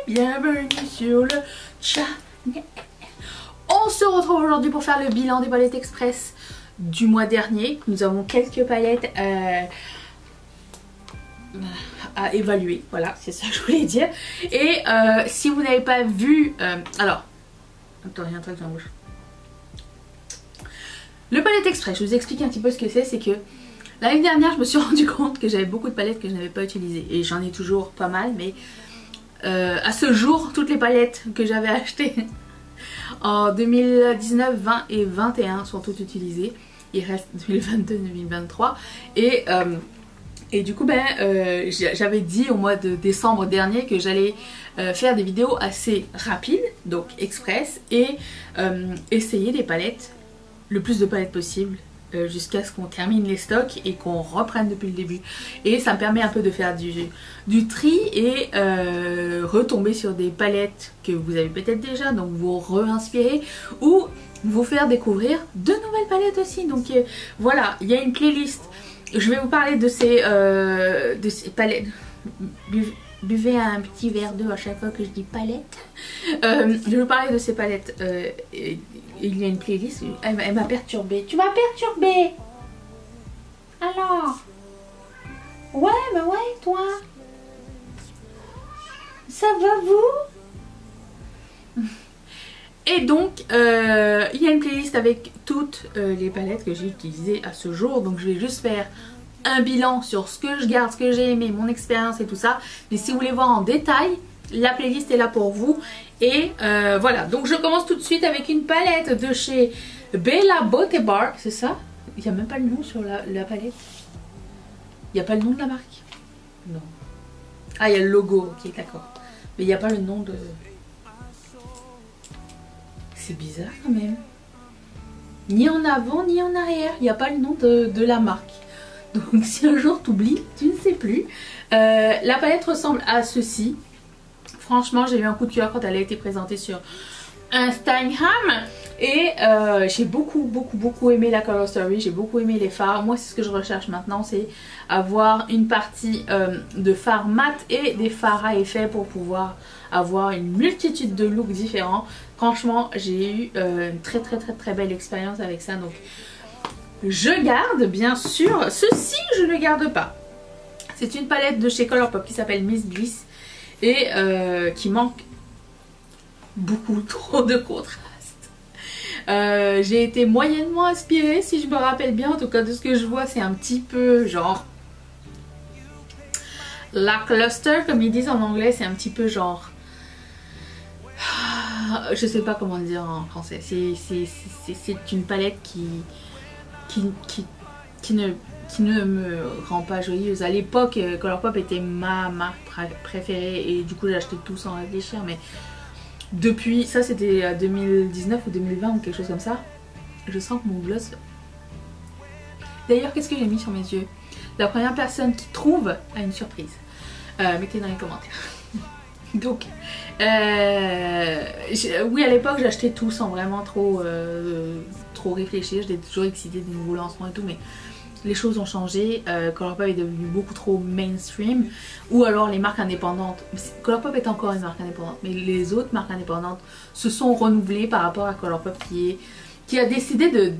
bienvenue sur le channel. On se retrouve aujourd'hui pour faire le bilan des palettes express du mois dernier. Nous avons quelques palettes à évaluer, voilà, c'est ça que je voulais dire. Et si vous n'avez pas vu, alors, attends, il y a un truc dans la bouche. Le palette express, je vous explique un petit peu ce que c'est que l'année dernière je me suis rendu compte que j'avais beaucoup de palettes que je n'avais pas utilisées. Et j'en ai toujours pas mal, mais à ce jour, toutes les palettes que j'avais achetées en 2019, 20 et 21 sont toutes utilisées. Il reste 2022, 2023 et du coup j'avais dit au mois de décembre dernier que j'allais faire des vidéos assez rapides, donc express, et essayer des palettes, le plus de palettes possible, jusqu'à ce qu'on termine les stocks et qu'on reprenne depuis le début. Et ça me permet un peu de faire du tri et retomber sur des palettes que vous avez peut-être déjà, donc vous re-inspirer ou vous faire découvrir de nouvelles palettes aussi. Donc voilà, il y a une playlist. Je vais vous parler de ces palettes. Buvez un petit verre d'eau à chaque fois que je dis palette. Je vais vous parler de ces palettes. Il y a une playlist. Elle m'a perturbée. Tu m'as perturbée. Alors. Ouais, bah ouais, toi. Ça va vous? Et donc, il y a une playlist avec toutes les palettes que j'ai utilisées à ce jour. Donc je vais juste faire un bilan sur ce que je garde, ce que j'ai aimé, mon expérience et tout ça. Mais si vous voulez voir en détail, la playlist est là pour vous. Et voilà, donc je commence tout de suite avec une palette de chez Bella Beauty Bar. C'est ça? Il n'y a même pas le nom sur la palette. Il n'y a pas le nom de la marque? Non. Ah, il y a le logo, ok, d'accord. Mais il n'y a pas le nom de... C'est bizarre quand même. Ni en avant ni en arrière. Il n'y a pas le nom de la marque. Donc si un jour t'oublies, tu ne sais plus. La palette ressemble à ceci. Franchement, j'ai eu un coup de cœur quand elle a été présentée sur Instagram. Et j'ai beaucoup aimé la color story. J'ai beaucoup aimé les fards. Moi, c'est ce que je recherche maintenant. C'est avoir une partie de fards mat et des fards à effet pour pouvoir avoir une multitude de looks différents. Franchement, j'ai eu une très belle expérience avec ça. Donc, je garde bien sûr. Ceci, je ne garde pas. C'est une palette de chez Colourpop qui s'appelle Miss Bliss et qui manque beaucoup trop de contraste. J'ai été moyennement inspirée, si je me rappelle bien. En tout cas, de ce que je vois, c'est un petit peu genre lackluster, comme ils disent en anglais. C'est un petit peu genre... Je sais pas comment le dire en français. C'est une palette qui ne me rend pas joyeuse. À l'époque, Colourpop était ma marque préférée et du coup j'ai acheté tout sans réfléchir. Mais depuis, ça c'était 2019 ou 2020 ou quelque chose comme ça, je sens que mon gloss... D'ailleurs, qu'est-ce que j'ai mis sur mes yeux? La première personne qui trouve a une surprise. Mettez dans les commentaires. Donc, oui, à l'époque j'achetais tout sans vraiment trop réfléchir. J'étais toujours excitée des nouveaux lancements et tout, mais les choses ont changé. Colourpop est devenu beaucoup trop mainstream, ou alors les marques indépendantes. Colourpop est encore une marque indépendante, mais les autres marques indépendantes se sont renouvelées par rapport à Colourpop qui a décidé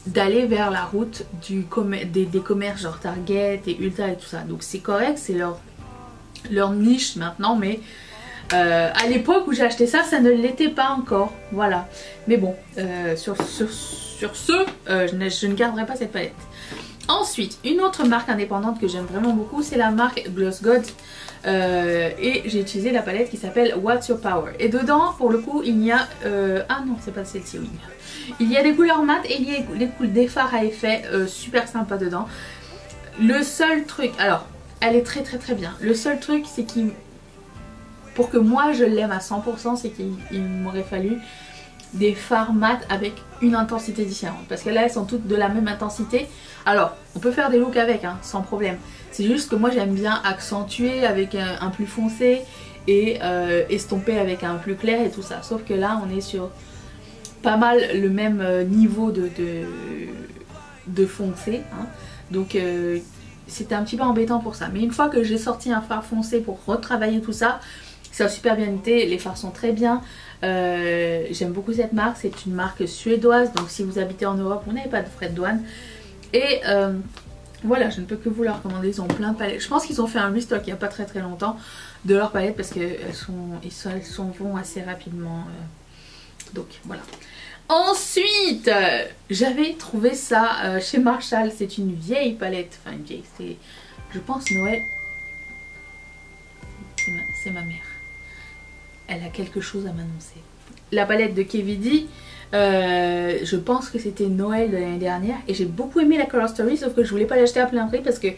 d'aller vers la route des commerces genre Target et Ulta et tout ça. Donc c'est correct, c'est leur niche maintenant, mais à l'époque où j'ai acheté ça, ça ne l'était pas encore, voilà. Mais bon, sur ce, je ne garderai pas cette palette. Ensuite, une autre marque indépendante que j'aime vraiment beaucoup, c'est la marque Gloss God. Et j'ai utilisé la palette qui s'appelle What's Your Power. Et dedans, pour le coup, il y a... ah non, c'est pas celle-ci, oui. Il y a des couleurs mat et il y a des fards à effet super sympa dedans. Le seul truc... Alors, elle est très bien. Le seul truc, c'est qu'il... Pour que moi je l'aime à 100%, c'est qu'il m'aurait fallu des fards mat avec une intensité différente. Parce que là, elles sont toutes de la même intensité. Alors, on peut faire des looks avec, hein, sans problème. C'est juste que moi, j'aime bien accentuer avec un plus foncé et estomper avec un plus clair et tout ça. Sauf que là, on est sur pas mal le même niveau de foncé. Hein. Donc, c'était un petit peu embêtant pour ça. Mais une fois que j'ai sorti un fard foncé pour retravailler tout ça, ça a super bien été, les fards sont très bien. J'aime beaucoup cette marque, c'est une marque suédoise, donc si vous habitez en Europe, vous n'avez pas de frais de douane. Et voilà, je ne peux que vous la recommander, ils ont plein de palettes. Je pense qu'ils ont fait un restock il n'y a pas très longtemps de leurs palettes parce qu'elles s'en vont assez rapidement. Donc voilà. Ensuite, j'avais trouvé ça chez Marshall, c'est une vieille palette, enfin une vieille, c'est je pense Noël. C'est ma mère. Elle a quelque chose à m'annoncer. La palette de KVD, je pense que c'était Noël de l'année dernière et j'ai beaucoup aimé la Color Story, sauf que je voulais pas l'acheter à plein prix parce que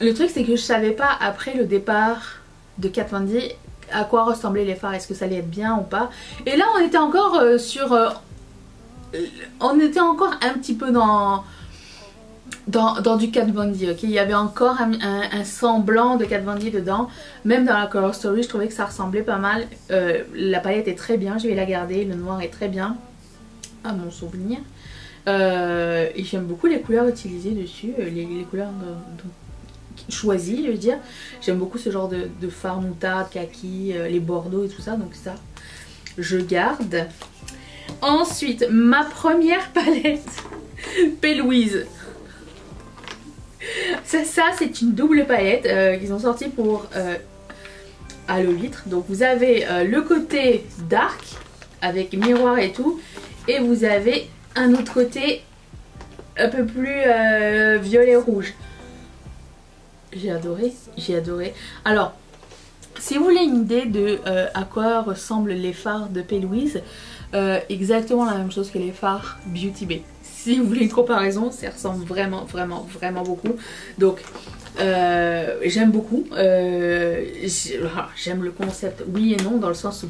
le truc c'est que je savais pas après le départ de Kat Von D à quoi ressemblaient les fards, est-ce que ça allait être bien ou pas. Et là on était encore on était encore un petit peu dans du Kat Von D, ok. Il y avait encore un semblant de Kat Von D dedans. Même dans la Color Story, je trouvais que ça ressemblait pas mal. La palette est très bien, je vais la garder. Le noir est très bien, à mon souvenir. Et j'aime beaucoup les couleurs utilisées dessus, les couleurs choisies, je veux dire. J'aime beaucoup ce genre de fard moutarde, kaki, les bordeaux et tout ça. Donc ça, je garde. Ensuite, ma première palette, P. Louise. Ça c'est une double palette qu'ils ont sorti pour Halo litre. Donc vous avez le côté dark avec miroir et tout, et vous avez un autre côté un peu plus violet rouge. J'ai adoré, j'ai adoré. Alors si vous voulez une idée de à quoi ressemblent les fards de P. Louise, exactement la même chose que les fards Beauty Bay. Si vous voulez une comparaison, ça ressemble vraiment beaucoup. Donc j'aime beaucoup. J'aime le concept, oui et non, dans le sens où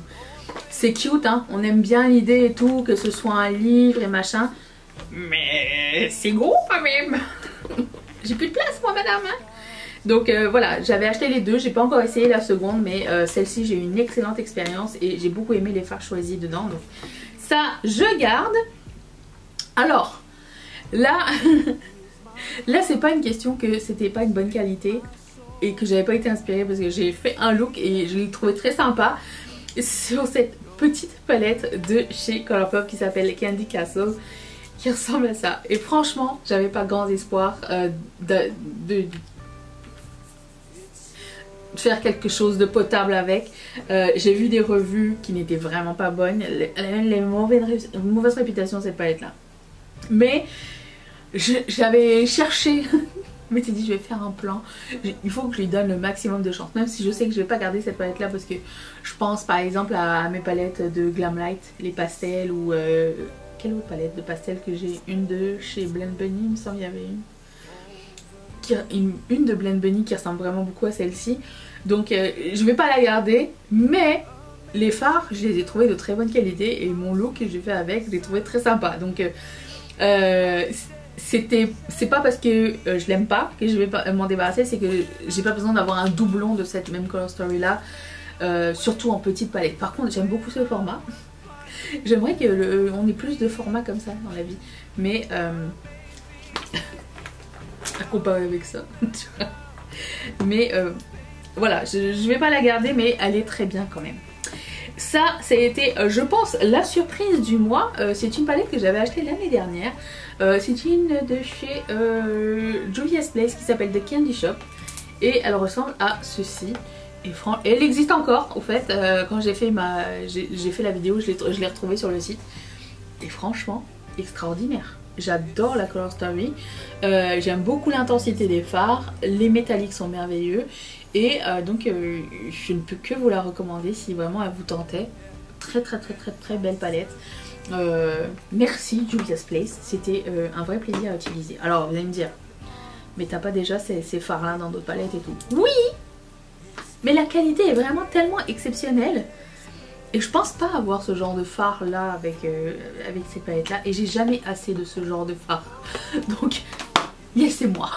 c'est cute, hein, on aime bien l'idée et tout, que ce soit un livre et machin. Mais c'est gros quand même. J'ai plus de place moi madame, hein. Donc voilà, j'avais acheté les deux, j'ai pas encore essayé la seconde, mais celle-ci j'ai eu une excellente expérience et j'ai beaucoup aimé les fards choisis dedans. Donc ça je garde. Alors là, là c'est pas une question que c'était pas une bonne qualité et que j'avais pas été inspirée, parce que j'ai fait un look et je l'ai trouvé très sympa sur cette petite palette de chez Colourpop qui s'appelle Candy Castle, qui ressemble à ça. Et franchement, j'avais pas grand espoir de faire quelque chose de potable avec. J'ai vu des revues qui n'étaient vraiment pas bonnes. Elle a une mauvaise réputation cette palette là. Mais j'avais cherché, je m'étais dit je vais faire un plan, il faut que je lui donne le maximum de chance, même si je sais que je vais pas garder cette palette là, parce que je pense par exemple à mes palettes de Glamlight, les pastels, ou quelle autre palette de pastels que j'ai, une de chez Blend Bunny, il me semble qu'il y avait une de Blend Bunny qui ressemble vraiment beaucoup à celle-ci. Donc je vais pas la garder, mais les fards je les ai trouvés de très bonne qualité et mon look que j'ai fait avec, je l'ai trouvé très sympa. Donc c'est pas parce que je l'aime pas que je vais pas m'en débarrasser, c'est que j'ai pas besoin d'avoir un doublon de cette même Color Story là, surtout en petite palette. Par contre j'aime beaucoup ce format. J'aimerais qu'on ait plus de formats comme ça dans la vie, mais à comparer avec ça. Mais voilà, je vais pas la garder, mais elle est très bien quand même. Ça a été, je pense, la surprise du mois. C'est une palette que j'avais achetée l'année dernière. C'est une de chez Juvia's Place qui s'appelle The Candy Shop. Et elle ressemble à ceci. Et elle existe encore, au fait. Quand j'ai fait la vidéo, je l'ai retrouvée sur le site. Et franchement, extraordinaire. J'adore la Color Story. J'aime beaucoup l'intensité des fards. Les métalliques sont merveilleux. Et donc je ne peux que vous la recommander si vraiment elle vous tentait. Très belle palette. Merci Juvia's Place, c'était un vrai plaisir à utiliser. Alors vous allez me dire, mais t'as pas déjà ces fards là dans d'autres palettes et tout? Oui, mais la qualité est vraiment tellement exceptionnelle. Et je pense pas avoir ce genre de fard là avec ces palettes là. Et j'ai jamais assez de ce genre de fard. Donc laissez-moi,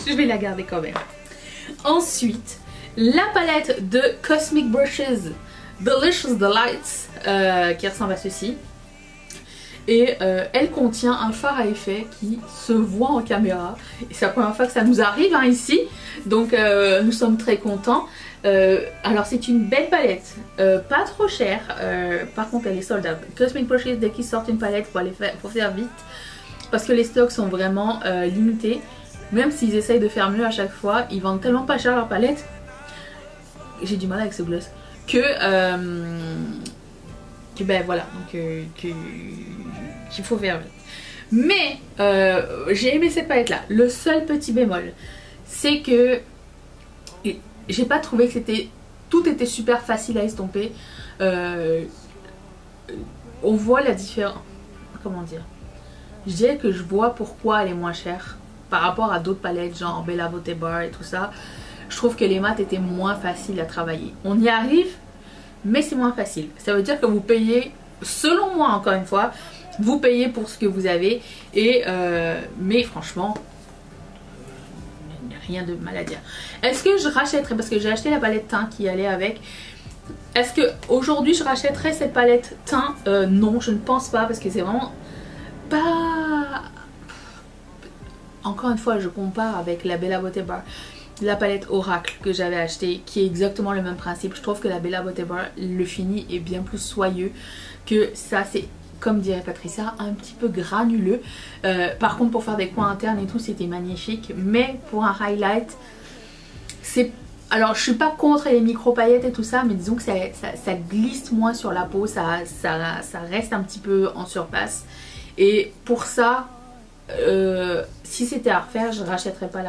je vais la garder quand même. Ensuite, la palette de Cosmic Brushes Delicious Delights qui ressemble à ceci. et elle contient un fard à effet qui se voit en caméra et c'est la première fois que ça nous arrive hein, ici, donc nous sommes très contents. Alors c'est une belle palette, pas trop chère, par contre elle est sold out. Cosmic Purchase, dès qu'ils sortent une palette faut faire vite parce que les stocks sont vraiment limités. Même s'ils essayent de faire mieux à chaque fois, ils vendent tellement pas cher leur palette, j'ai du mal avec ce gloss, que ben voilà, donc qu'il faut faire vite. Mais j'ai aimé cette palette là. Le seul petit bémol, c'est que j'ai pas trouvé que tout était super facile à estomper. On voit la différence, comment dire, je dirais que je vois pourquoi elle est moins chère par rapport à d'autres palettes genre Bella Beauté Bar et tout ça. Je trouve que les mat étaient moins faciles à travailler. On y arrive, mais c'est moins facile. Ça veut dire que vous payez, selon moi encore une fois, vous payez pour ce que vous avez. Et mais franchement, il n'y a rien de mal à dire. Est-ce que je rachèterais, parce que j'ai acheté la palette teint qui allait avec. Est-ce que aujourd'hui je rachèterais cette palette teint? Non, je ne pense pas, parce que c'est vraiment pas... Encore une fois, je compare avec la Bella Beauté Bar, la palette Oracle que j'avais acheté, qui est exactement le même principe. Je trouve que la Bella Beauté Bar, le fini est bien plus soyeux que ça. C'est, comme dirait Patricia, un petit peu granuleux. Par contre, pour faire des coins internes et tout, c'était magnifique. Mais pour un highlight, c'est... Alors, je suis pas contre les micro paillettes et tout ça, mais disons que ça glisse moins sur la peau, ça reste un petit peu en surface. Et pour ça, si c'était à refaire, je ne rachèterais pas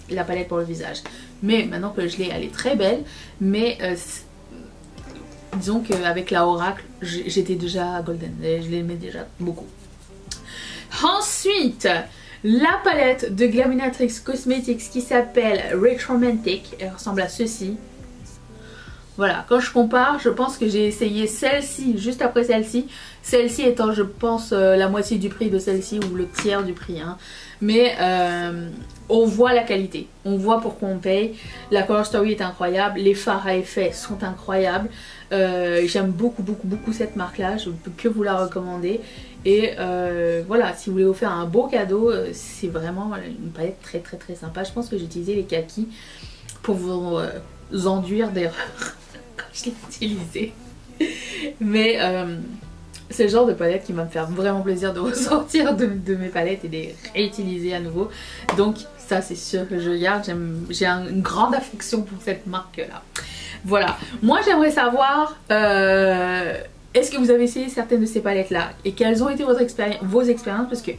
la palette pour le visage. Mais maintenant que je l'ai, elle est très belle. Mais disons qu'avec la Oracle, j'étais déjà golden. Je l'aimais déjà beaucoup. Ensuite, la palette de Glaminatrix Cosmetics qui s'appelle Rich Romantic. Elle ressemble à ceci. Voilà, quand je compare, je pense que j'ai essayé celle-ci juste après celle-ci. Celle-ci étant, je pense, la moitié du prix de celle-ci ou le tiers du prix. Hein. Mais on voit la qualité, on voit pourquoi on paye. La Color Story est incroyable, les fards à effet sont incroyables. J'aime beaucoup cette marque-là, je ne peux que vous la recommander. Et voilà, si vous voulez vous faire un beau cadeau, c'est vraiment une palette très sympa. Je pense que j'ai utilisé les kakis pour vous enduire d'erreur quand je l'ai utilisé. Mais c'est le genre de palette qui va me faire vraiment plaisir de ressortir de mes palettes et de les réutiliser à nouveau. Donc ça c'est sûr que je garde, j'ai une grande affection pour cette marque là. Voilà, moi j'aimerais savoir est-ce que vous avez essayé certaines de ces palettes là et quelles ont été vos expériences, parce que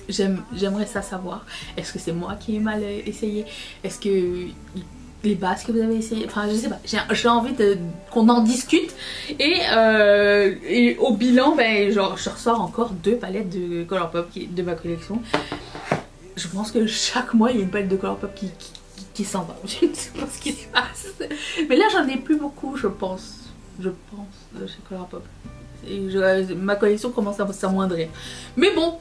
j'aimerais ça savoir. Est-ce que c'est moi qui ai mal essayé? Est-ce que les bases que vous avez essayé, enfin je sais pas, j'ai envie qu'on en discute. Et au bilan, ben genre je ressors encore 2 palettes de Colourpop de ma collection. Je pense que chaque mois il y a une palette de Colourpop qui s'en va. Je ne sais pas ce qui se passe, mais là j'en ai plus beaucoup, je pense de chez Colourpop. Et ma collection commence à s'amoindrir, mais bon,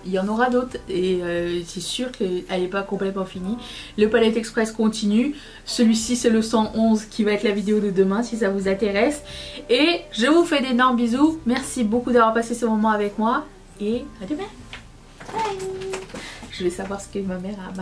il y en aura d'autres et c'est sûr qu'elle n'est pas complètement finie. Le Palette Express continue. Celui-ci c'est le 111 qui va être la vidéo de demain si ça vous intéresse. Et je vous fais d'énormes bisous. Merci beaucoup d'avoir passé ce moment avec moi et à demain. Bye. Je vais savoir ce que ma mère a